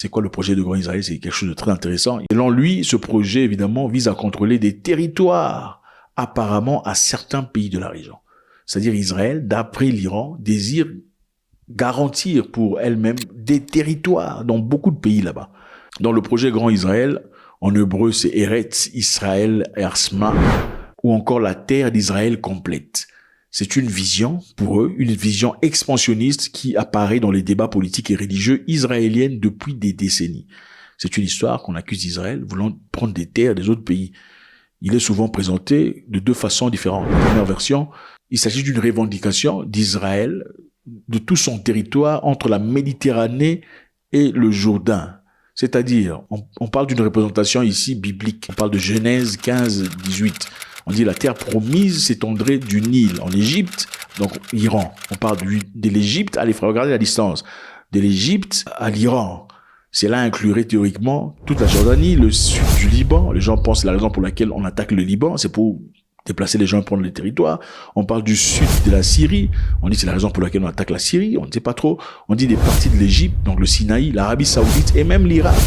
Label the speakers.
Speaker 1: C'est quoi le projet de Grand Israël? C'est quelque chose de très intéressant. Selon lui, ce projet, évidemment, vise à contrôler des territoires apparemment à certains pays de la région. C'est-à-dire Israël, d'après l'Iran, désire garantir pour elle-même des territoires dans beaucoup de pays là-bas. Dans le projet Grand Israël, en hébreu, c'est Eretz Israël Ersma, ou encore la terre d'Israël complète. C'est une vision, pour eux, une vision expansionniste qui apparaît dans les débats politiques et religieux israéliens depuis des décennies. C'est une histoire qu'on accuse d'Israël voulant prendre des terres des autres pays. Il est souvent présenté de deux façons différentes. La première version, il s'agit d'une revendication d'Israël, de tout son territoire entre la Méditerranée et le Jourdain. C'est-à-dire, on parle d'une représentation ici biblique. On parle de Genèse 15, 18. On dit la terre promise s'étendrait du Nil en Égypte, donc Iran. On parle de l'Égypte, allez frère, regardez la distance, de l'Égypte à l'Iran. Cela inclurait théoriquement toute la Jordanie, le sud du Liban. Les gens pensent que la raison pour laquelle on attaque le Liban, c'est pour déplacer les gens et prendre les territoires. On parle du sud de la Syrie. On dit que c'est la raison pour laquelle on attaque la Syrie. On ne sait pas trop. On dit des parties de l'Égypte, donc le Sinaï, l'Arabie Saoudite et même l'Irak.